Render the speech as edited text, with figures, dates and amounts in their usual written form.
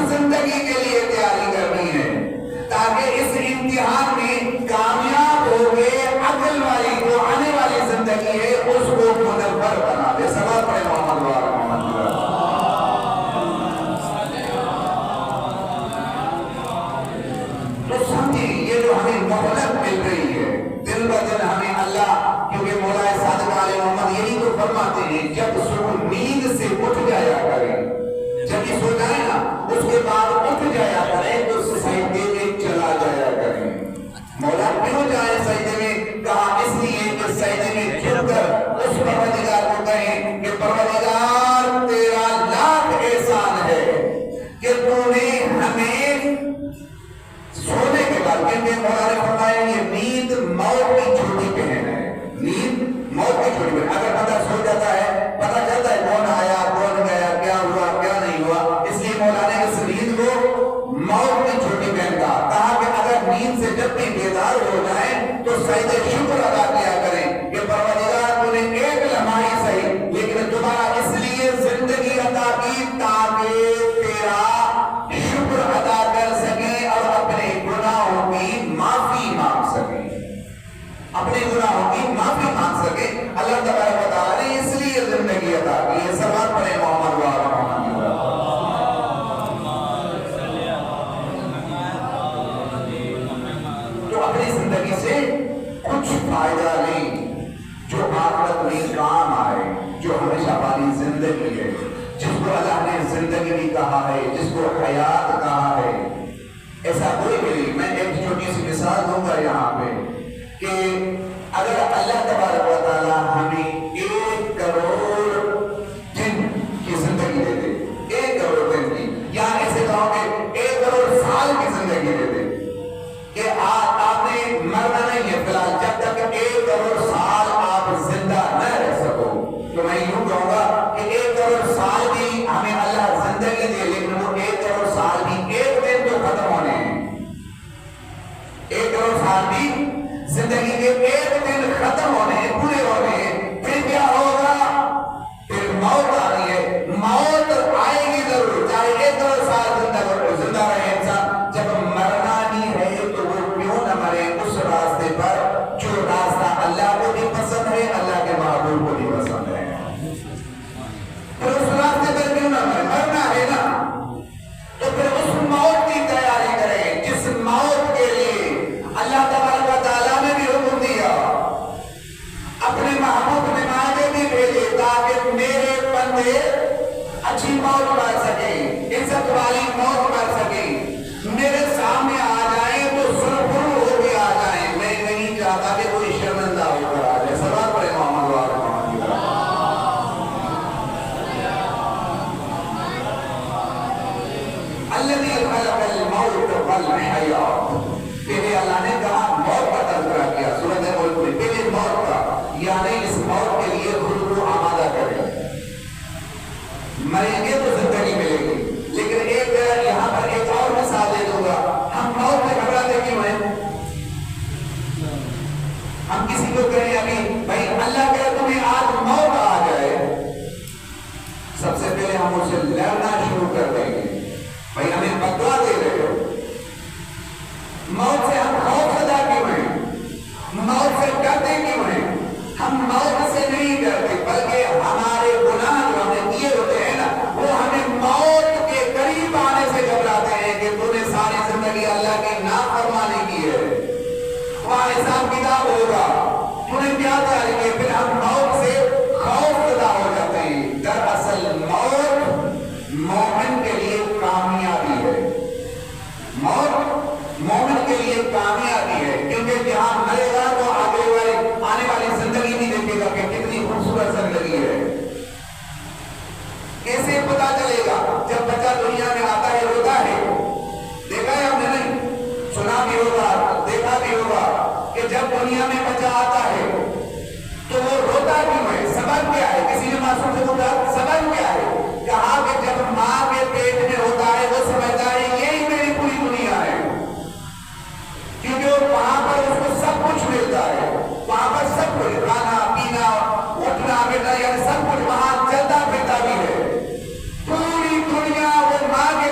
زندگی کے لیے تیاری کرنی ہے تاکہ اس امتحان میں کامیاب ہو کے عقل والی جو آنے والی زندگی ہے اس کو منور بنا دے. سلام پڑھے محمد وعلی محمد. تو سمجھیں یہ جو ہمیں مہلت مل رہی ہے دن بہ دن ہمیں اللہ, کیونکہ مولا صادق علیہ محمد یہی تو فرماتے ہیں جب صبح نیند سے اٹھ جایا کریں, جب یہ سو جائے نا اس کے بعد اٹھ جایا کریں تو سجدے میں چلا جایا کریں. مولا کیوں جائے سجدے میں؟ کہا اس لیے کہ سجدے میں جھک کر اس پروردگار کو کہیں کہ پروردگار تیرا لاکھ احسان ہے کہ تو نے ہمیں سونے کے بعد, کیونکہ مولا نے فرمایا یہ نیند موت کی چھوٹی بہن ہے, نیند موت کی چھوٹی بہن. اگر بندہ سو جاتا ہے پتہ چلتا ہے کون آیا کون گیا, کیا ہوا کیا نہیں ہوا. اس لیے مولا نے اس نیند کو موت کی چھوٹی بہن کہا کہ اگر نیند سے جب بھی بیدار ہو جائیں تو سجدہ شکر ادا کیا کریں کہ پروردگار تو نے ایک لمحہ ہی صحیح لیکن دوبارہ اس لیے زندگی عطا کی تاکہ تیرا شکر ادا کر سکیں اور اپنے گناہوں کی معافی مانگ سکیں, اپنے گناہوں کی معافی مانگ سکیں. اللہ تبارک و تعالی نے اس لیے زندگی عطا کی ہے. سلام پڑھے محمد وعلی محمد. تو اپنی زندگی سے کچھ فائدہ لیں جو آخرت میں کام آئے, جو ہمیشہ والی زندگی ہے, جس کو اللہ نے زندگی بھی کہا ہے, جس کو حیات کہا ہے. ایسا کوئی بھی نہیں. میں ایک چھوٹی سی مثال دوں گا یہاں پہ کہ اگر اللہ تبارک و تعالیٰ ہمیں 1 کروڑ دن کی زندگی دے دے, 1 کروڑ دن کی, یا ایسے کہو کہ 1 کروڑ سال کی زندگی دے دے کہ آپ نے مرنا نہیں ہے فی الحال, جب تک 1 کروڑ سال آپ زندہ نہ رہ سکو, تو میں یوں کہوں گا کہ 1 کروڑ سال بھی ہمیں اللہ زندگی دے, لیکن وہ 1 کروڑ سال بھی ایک دن تو ختم ہونے ہیں. 1 کروڑ سال بھی زندگی کے ایک دن ختم ہونے ہیں, پورے ہونے ہیں. پھر کیا ہوگا؟ پھر موت آ رہی ہے. موت آئے گی ضرور, چاہے 1 کروڑ سال زندہ رہے انسان. جب مرنا نہیں ہے تو وہ کیوں نہ مرے اس راستے پر جو راستہ اللہ کو بھی پسند ہے, اللہ کے محبوب کو بھی پسند ہے. پھر اس راستے پر کیوں نہ مرے, مرنا ہے نا, تو پھر اس موت کی تیاری کریں جس موت کے لیے اللہ تبارک و تعالیٰ نے بھی حکم دیا, اپنے محبوب نمائندے بھی بھیجے تاکہ میرے بندے اچھی موت مر سکیں, عزت والی موت مر سکیں, میرے سامنے آ جائیں تو سرخرو ہو کے آ جائیں. میں نہیں چاہتا کہ کوئی شرمندہ ہو کر آ جائے. سلام پڑھے محمد وعلی محمد. الذی خلق الموت والحیات, پہلے اللہ نے کہا موت کا تذکرہ کیا سورۃ ملک میں, پہلے موت کا, یعنی اس موت کے لیے خود کو آمادہ کریں. مریں گے تو زندگی ملے گی. لیکن ایک یہاں پر ایک اور مثال دے دوں گا. ہم موت میں گھبراتے کیوں ہیں؟ ہم کسی کو کہیں ابھی بھائی اللہ کرے تمہیں آج موت آ جائے, سب سے پہلے ہم اسے لڑنا شروع کر دیں گے, بھائی ہمیں بدعا دے رہے ہو. موت سے ہم خوف زدہ کیوں ہیں؟ موت سے ڈرتے کیوں ہیں؟ ہم موت سے نہیں ڈرتے بلکہ ہمارے گناہ جو ہم نے کیے ہوتے ہیں نا, وہ ہمیں موت کے قریب آنے سے گھبراتے ہیں کہ تو نے ساری زندگی اللہ کی نافرمانی کی ہے, وہاں حساب کتاب ہوگا, تو نے کیا تیاری کی. پھر ہم موت سے خوف زدہ ہو جاتے ہیں. دراصل موت مومن کے لیے کامیابی ہے, موت مومن کے لیے کامیابی ہے, کیونکہ جہاں مرے گا تو آنے والی زندگی نہیں دیکھے گا کہ کتنی خوبصورت زندگی ہے. کیسے پتا چلے گا؟ جب بچہ دنیا میں آتا ہے روتا ہے, دیکھا ہے ہم نے نہیں, سنا بھی ہوگا, دیکھا بھی ہوگا کہ جب دنیا میں بچہ آتا ہے تو وہ روتا کیوں ہے, سبب کیا ہے؟ کسی نے معصوم سے پوچھا سبب کیا ہے؟ کہا کہ جب ماں کے پیٹ میں ہوتا ہے وہ سمجھتا ہے یہی میری پوری دنیا ہے, کیونکہ وہاں پر اس کو سب کچھ ملتا ہے, وہاں پر سب کچھ, کھانا پینا اٹھنا بیٹھنا, یعنی سب کچھ وہاں چلتا پھرتا بھی ہے. پوری دنیا وہ ماں کے